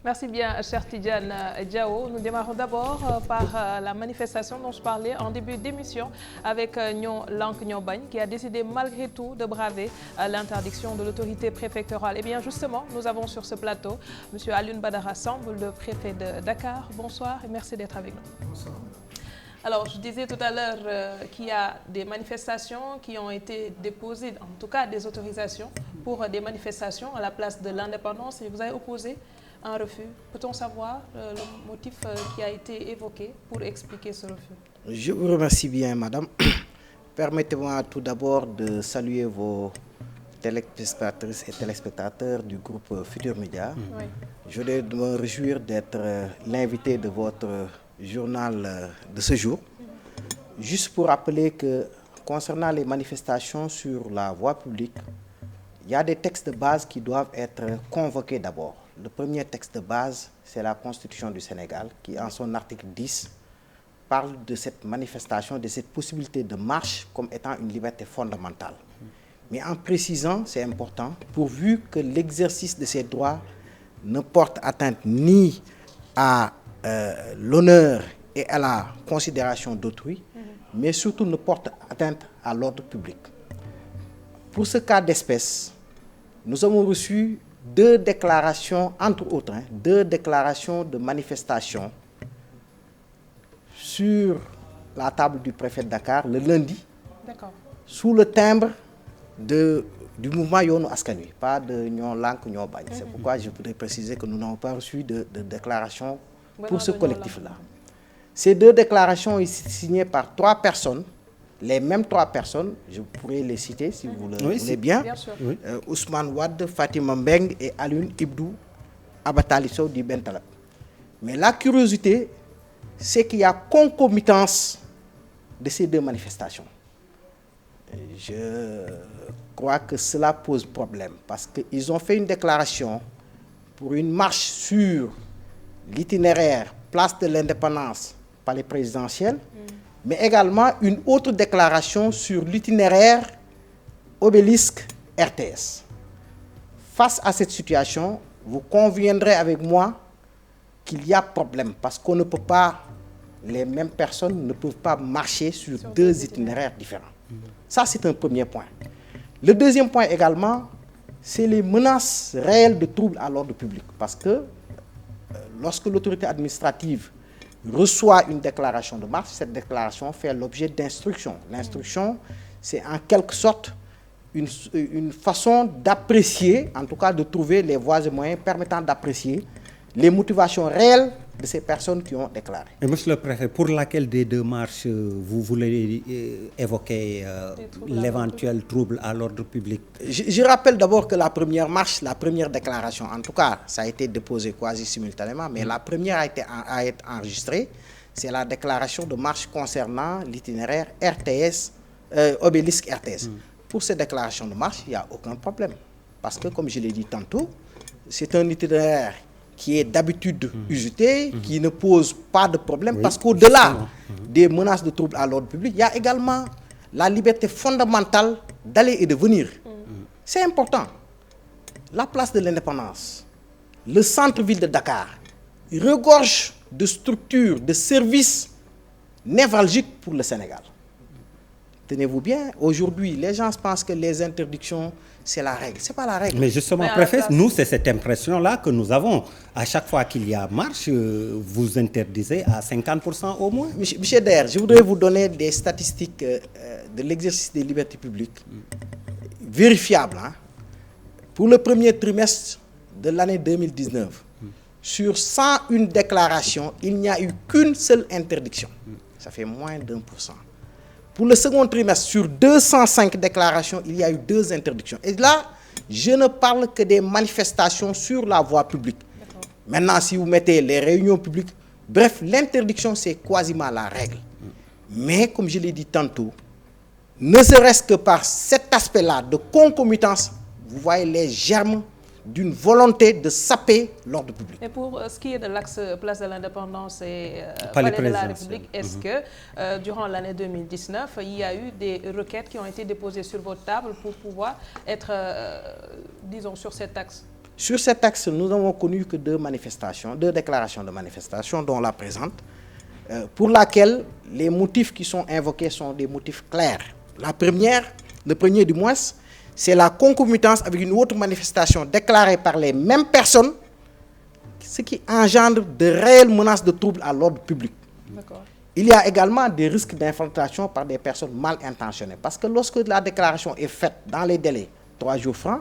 Merci bien, cher Tidjane Diao. Nous démarrons d'abord par la manifestation dont je parlais en début d'émission avec Nyon Lank Nyobagne qui a décidé malgré tout de braver l'interdiction de l'autorité préfectorale. Et bien justement, nous avons sur ce plateau M. Alioune Badara Samb, le préfet de Dakar. Bonsoir et merci d'être avec nous. Bonsoir. Alors, je disais tout à l'heure qu'il y a des manifestations qui ont été déposées, en tout cas des autorisations pour des manifestations à la place de l'indépendance et vous avez opposé un refus. Peut-on savoir le motif qui a été évoqué pour expliquer ce refus? Je vous remercie bien, madame. Permettez-moi tout d'abord de saluer vos téléspectatrices et téléspectateurs du groupe Futur Média. Oui. Je voudrais me réjouir d'être l'invité de votre journal de ce jour. Juste pour rappeler que concernant les manifestations sur la voie publique, il y a des textes de base qui doivent être convoqués d'abord. Le premier texte de base, c'est la Constitution du Sénégal, qui en son article 10 parle de cette manifestation, de cette possibilité de marche comme étant une liberté fondamentale. Mais en précisant, c'est important, pourvu que l'exercice de ces droits ne porte atteinte ni à l'honneur et à la considération d'autrui, mais surtout ne porte atteinte à l'ordre public. Pour ce cas d'espèce, nous avons reçu deux déclarations, entre autres, deux déclarations de manifestation sur la table du préfet de Dakar le lundi, sous le timbre du mouvement Yoonu Askan Wi, pas de Nyon Lank Nyobagne. C'est pourquoi je voudrais préciser que nous n'avons pas reçu de déclaration pour ce collectif-là. Ces deux déclarations sont signées par trois personnes, les mêmes trois personnes, je pourrais les citer si vous le voulez bien. Oui. Ousmane Wade, Fatima Mbeng et Alioune Ibdou Abataliso du Bentalab. Mais la curiosité, c'est qu'il y a concomitance de ces deux manifestations. Je crois que cela pose problème parce qu'ils ont fait une déclaration pour une marche sur l'itinéraire Place de l'Indépendance, palais présidentiel, mais également une autre déclaration sur l'itinéraire Obélisque RTS. Face à cette situation, vous conviendrez avec moi qu'il y a problème parce qu'on ne peut pas, les mêmes personnes ne peuvent pas marcher sur deux itinéraires différents. Ça, c'est un premier point. Le deuxième point également, c'est les menaces réelles de troubles à l'ordre public. Parce que lorsque l'autorité administrative reçoit une déclaration de marche, cette déclaration fait l'objet d'instruction. L'instruction, c'est en quelque sorte une façon d'apprécier, en tout cas de trouver les voies et moyens permettant d'apprécier les motivations réelles de ces personnes qui ont déclaré. Et monsieur le préfet, pour laquelle des deux marches vous voulez évoquer l'éventuel trouble à l'ordre public? Je rappelle d'abord que la première marche, la première déclaration, en tout cas, ça a été déposé quasi simultanément, mais la première a été enregistrée, c'est la déclaration de marche concernant l'itinéraire RTS, Obélisque RTS. Pour cette déclaration de marche, il n'y a aucun problème. Parce que, comme je l'ai dit tantôt, c'est un itinéraire qui est d'habitude usité, qui ne pose pas de problème, parce qu'au-delà des menaces de troubles à l'ordre public, il y a également la liberté fondamentale d'aller et de venir. C'est important. La place de l'Indépendance, le centre-ville de Dakar, regorge de structures, de services névralgiques pour le Sénégal. Tenez-vous bien, aujourd'hui, les gens pensent que les interdictions, c'est la règle. Ce n'est pas la règle. Mais justement, préfet, nous, c'est cette impression-là que nous avons. À chaque fois qu'il y a marche, vous interdisez à 50% au moins. Monsieur Der, je voudrais vous donner des statistiques de l'exercice des libertés publiques vérifiables. Pour le premier trimestre de l'année 2019, sur 101 déclarations, il n'y a eu qu'une seule interdiction. Ça fait moins d'1%. Pour le second trimestre, sur 205 déclarations, il y a eu 2 interdictions. Et là, je ne parle que des manifestations sur la voie publique. Maintenant, si vous mettez les réunions publiques, bref, l'interdiction, c'est quasiment la règle. Mais, comme je l'ai dit tantôt, ne serait-ce que par cet aspect-là de concomitance, vous voyez les germes d'une volonté de saper l'ordre public. Et pour ce qui est de l'axe Place de l'Indépendance et Palais de la République, est-ce que durant l'année 2019, il y a eu des requêtes qui ont été déposées sur votre table pour pouvoir être, disons, sur cet axe? Sur cet axe, nous n'avons connu que deux déclarations de manifestation, dont la présente, pour laquelle les motifs qui sont invoqués sont des motifs clairs. Le premier du moins, c'est la concomitance avec une autre manifestation déclarée par les mêmes personnes, ce qui engendre de réelles menaces de troubles à l'ordre public. Il y a également des risques d'infiltration par des personnes mal intentionnées. Parce que lorsque la déclaration est faite dans les délais 3 jours francs,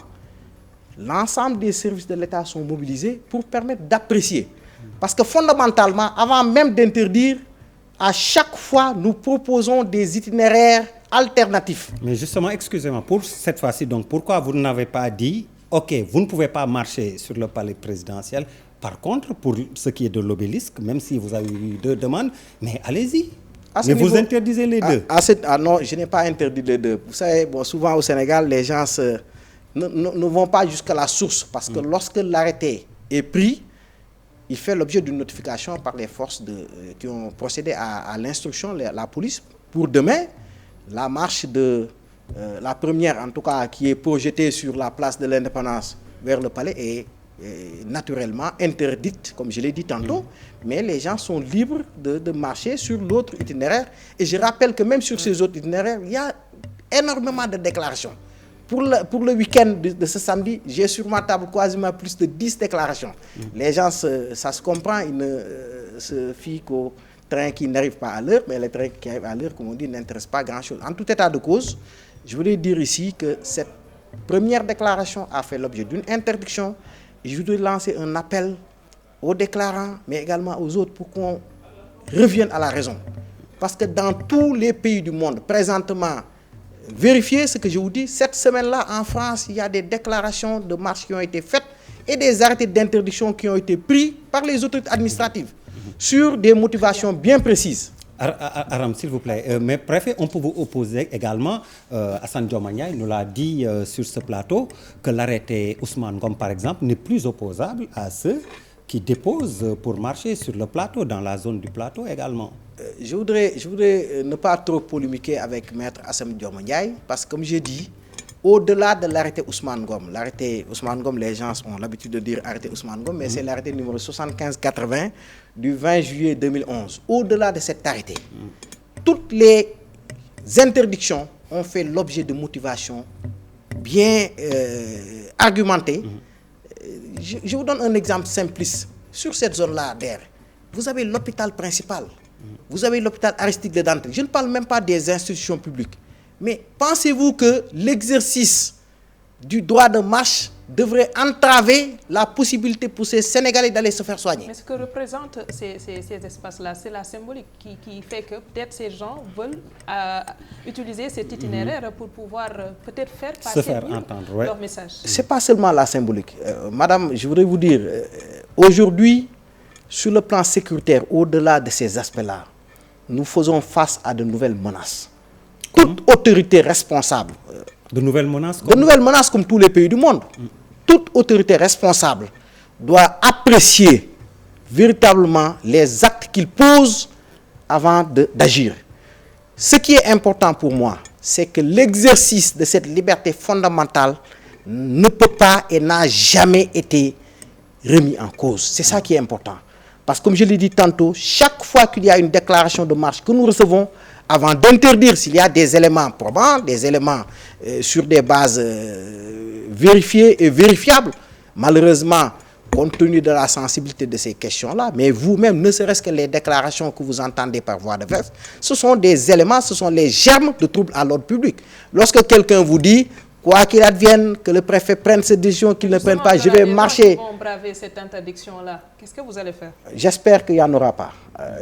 l'ensemble des services de l'État sont mobilisés pour permettre d'apprécier. Parce que fondamentalement, avant même d'interdire, à chaque fois, nous proposons des itinéraires alternatifs. Mais justement, excusez-moi, pour cette fois-ci, donc, pourquoi vous n'avez pas dit, OK, vous ne pouvez pas marcher sur le palais présidentiel, par contre, pour ce qui est de l'obélisque, même si vous avez eu 2 demandes, mais allez-y. Mais vous interdisez les deux. Non, je n'ai pas interdit les deux. Vous savez, souvent au Sénégal, les gens ne vont pas jusqu'à la source, parce que lorsque l'arrêté est pris, il fait l'objet d'une notification par les forces qui ont procédé à l'instruction, la police, pour demain, la marche la première en tout cas, qui est projetée sur la place de l'Indépendance vers le palais est naturellement interdite, comme je l'ai dit tantôt, mais les gens sont libres de marcher sur l'autre itinéraire. Et je rappelle que même sur ces autres itinéraires, il y a énormément de déclarations. Pour le week-end de ce samedi, j'ai sur ma table quasiment plus de 10 déclarations. Les gens, ça se comprend, ils ne se fient qu'au train qui n'arrive pas à l'heure, mais les trains qui arrivent à l'heure, comme on dit, n'intéressent pas grand-chose. En tout état de cause, je voudrais dire ici que cette première déclaration a fait l'objet d'une interdiction. Et je voudrais lancer un appel aux déclarants, mais également aux autres, pour qu'on revienne à la raison. Parce que dans tous les pays du monde, présentement, vérifiez ce que je vous dis, cette semaine-là, en France, il y a des déclarations de marche qui ont été faites et des arrêtés d'interdiction qui ont été pris par les autorités administratives sur des motivations bien précises. Aram, s'il vous plaît, mais préfet, on peut vous opposer également, Assane Dioma Ndiaye nous l'a dit sur ce plateau, que l'arrêté Ousmane Ngom, par exemple, n'est plus opposable à ceux qui déposent pour marcher sur le plateau, dans la zone du plateau également. Je voudrais ne pas trop polémiquer avec Maître Assane Dioma Ndiaye, parce que comme j'ai dit, au-delà de l'arrêté Ousmane Ngom, les gens ont l'habitude de dire arrêté Ousmane Ngom, mais c'est l'arrêté numéro 7580 du 20 juillet 2011. Au-delà de cet arrêté, toutes les interdictions ont fait l'objet de motivations bien argumentées. Je vous donne un exemple simpliste. Sur cette zone-là d'air, vous avez l'hôpital principal, vous avez l'hôpital Aristide Le Dantec. Je ne parle même pas des institutions publiques. Mais pensez-vous que l'exercice du droit de marche devrait entraver la possibilité pour ces Sénégalais d'aller se faire soigner? Mais ce que représentent ces espaces-là, c'est la symbolique qui fait que peut-être ces gens veulent utiliser cet itinéraire pour pouvoir peut-être faire passer leur message. Ce n'est pas seulement la symbolique. Madame, je voudrais vous dire, aujourd'hui, sur le plan sécuritaire, au-delà de ces aspects-là, nous faisons face à de nouvelles menaces. Toute autorité responsable. De nouvelles menaces comme tous les pays du monde. Toute autorité responsable doit apprécier véritablement les actes qu'il pose avant d'agir. Ce qui est important pour moi, c'est que l'exercice de cette liberté fondamentale ne peut pas et n'a jamais été remis en cause. C'est ça qui est important. Parce que comme je l'ai dit tantôt, chaque fois qu'il y a une déclaration de marche que nous recevons, avant d'interdire, s'il y a des éléments probants, des éléments sur des bases vérifiées et vérifiables, malheureusement, compte tenu de la sensibilité de ces questions-là, mais vous-même, ne serait-ce que les déclarations que vous entendez par voie de presse, ce sont des éléments, ce sont les germes de troubles à l'ordre public. Lorsque quelqu'un vous dit, quoi qu'il advienne, que le préfet prenne cette décision, qu'il ne prenne pas, je vais marcher. Ils vont braver cette interdiction-là. Qu'est-ce que vous allez faire? J'espère qu'il n'y en aura pas.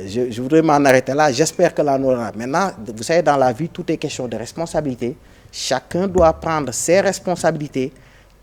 Je voudrais m'en arrêter là. J'espère qu'il y en aura. Maintenant, vous savez, dans la vie, tout est question de responsabilité. Chacun doit prendre ses responsabilités.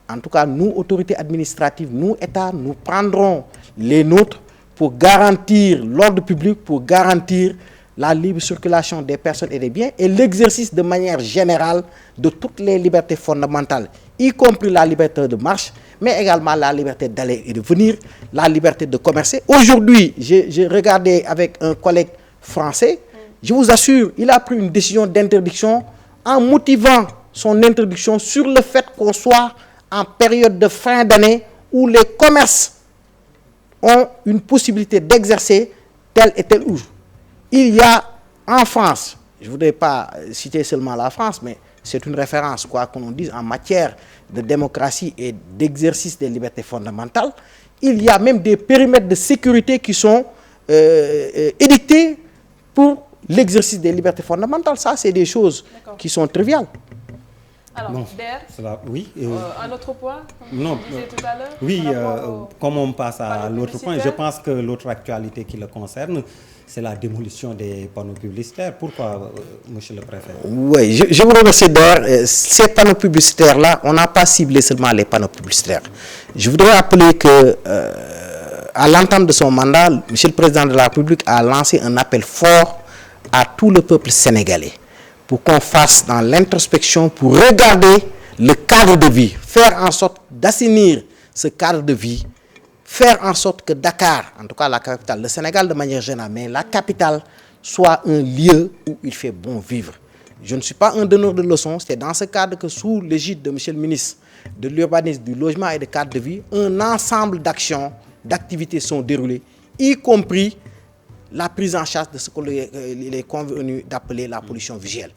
En tout cas, nous, autorités administratives, nous, États, nous prendrons les nôtres pour garantir l'ordre public, pour garantir la libre circulation des personnes et des biens et l'exercice de manière générale de toutes les libertés fondamentales, y compris la liberté de marche, mais également la liberté d'aller et de venir, la liberté de commercer. Aujourd'hui, j'ai regardé avec un collègue français, je vous assure, il a pris une décision d'interdiction en motivant son interdiction sur le fait qu'on soit en période de fin d'année où les commerces ont une possibilité d'exercer tel et tel outil. Il y a en France, je ne voudrais pas citer seulement la France, mais c'est une référence, quoi qu'on dise, en matière de démocratie et d'exercice des libertés fondamentales. Il y a même des périmètres de sécurité qui sont édictés pour l'exercice des libertés fondamentales. Ça, c'est des choses qui sont triviales. Alors, Bon, Der, oui. un autre point, comme Non, vous disiez tout à l'heure. oui, par rapport comme on passe à panneaux l'autre point, je publicitaires. pense que l'autre actualité qui le concerne, c'est la démolition des panneaux publicitaires. Pourquoi, monsieur le préfet? Oui, je vous remercie Der. Ces panneaux publicitaires-là, on n'a pas ciblé seulement les panneaux publicitaires. Je voudrais rappeler que, à l'entame de son mandat, monsieur le président de la République a lancé un appel fort à tout le peuple sénégalais pour qu'on fasse dans l'introspection, pour regarder le cadre de vie, faire en sorte d'assainir ce cadre de vie, faire en sorte que Dakar, en tout cas la capitale, le Sénégal de manière générale, mais la capitale soit un lieu où il fait bon vivre. Je ne suis pas un donneur de leçons, c'est dans ce cadre que sous l'égide de monsieur le ministre de l'urbanisme, du logement et des cadres de vie, un ensemble d'actions, d'activités sont déroulées, y compris la prise en charge de ce qu'il est convenu d'appeler la pollution visuelle.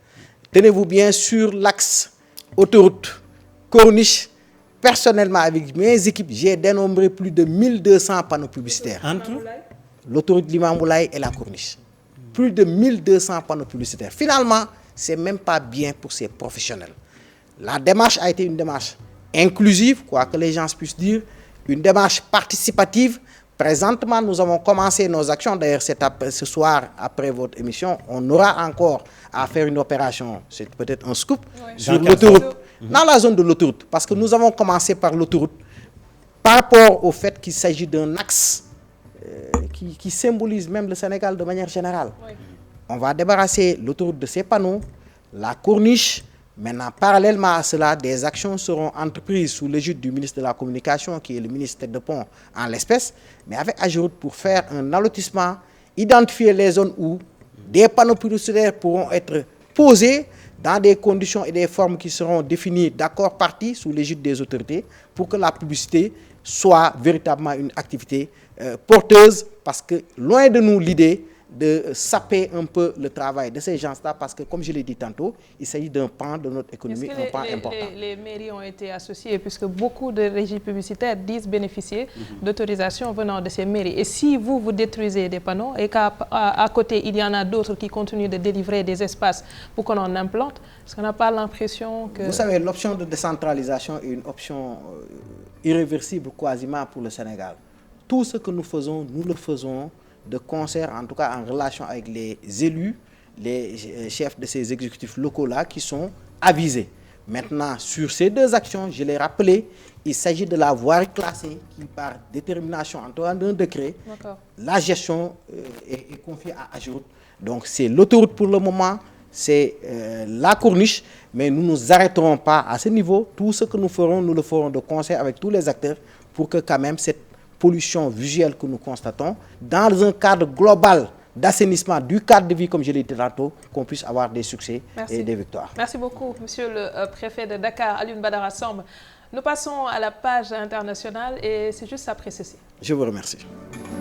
Tenez-vous bien, sur l'axe autoroute Corniche, personnellement avec mes équipes, j'ai dénombré plus de 1200 panneaux publicitaires. Entre L'autoroute Limamoulaye et la Corniche. Plus de 1200 panneaux publicitaires. Finalement, ce n'est même pas bien pour ces professionnels. La démarche a été une démarche inclusive, quoi que les gens puissent dire, une démarche participative. Présentement, nous avons commencé nos actions. D'ailleurs, ce soir, après votre émission, on aura encore à faire une opération, c'est peut-être un scoop, sur l'autoroute, dans la zone de l'autoroute. Parce que nous avons commencé par l'autoroute par rapport au fait qu'il s'agit d'un axe qui symbolise même le Sénégal de manière générale. Oui. On va débarrasser l'autoroute de ces panneaux, la corniche. Maintenant, parallèlement à cela, des actions seront entreprises sous l'égide du ministre de la Communication, qui est le ministre tête de pont en l'espèce, mais avec Ageroute pour faire un allotissement, identifier les zones où des panneaux publicitaires pourront être posés dans des conditions et des formes qui seront définies d'accord partis sous l'égide des autorités pour que la publicité soit véritablement une activité porteuse, parce que loin de nous l'idée de saper un peu le travail de ces gens-là, parce que, comme je l'ai dit tantôt, il s'agit d'un pan de notre économie, un pan important. Les mairies ont été associées, puisque beaucoup de régies publicitaires disent bénéficier d'autorisations venant de ces mairies. Et si vous détruisez des panneaux et qu'à côté, il y en a d'autres qui continuent de délivrer des espaces pour qu'on en implante, est-ce qu'on n'a pas l'impression que... Vous savez, l'option de décentralisation est une option irréversible quasiment pour le Sénégal. Tout ce que nous le faisons de concert, en tout cas en relation avec les élus, les chefs de ces exécutifs locaux-là qui sont avisés. Maintenant, sur ces deux actions, je l'ai rappelé, il s'agit de la voirie classée qui, par détermination, en tout cas d'un décret, la gestion est confiée à Ageroute. Donc c'est l'autoroute pour le moment, c'est la corniche, mais nous ne nous arrêterons pas à ce niveau. Tout ce que nous le ferons de concert avec tous les acteurs pour que quand même cette pollution visuelle que nous constatons, dans un cadre global d'assainissement du cadre de vie, comme je l'ai dit tantôt, qu'on puisse avoir des succès et des victoires. Merci beaucoup, monsieur le préfet de Dakar, Alioune Badara Samb. Nous passons à la page internationale et c'est juste après ceci. Je vous remercie.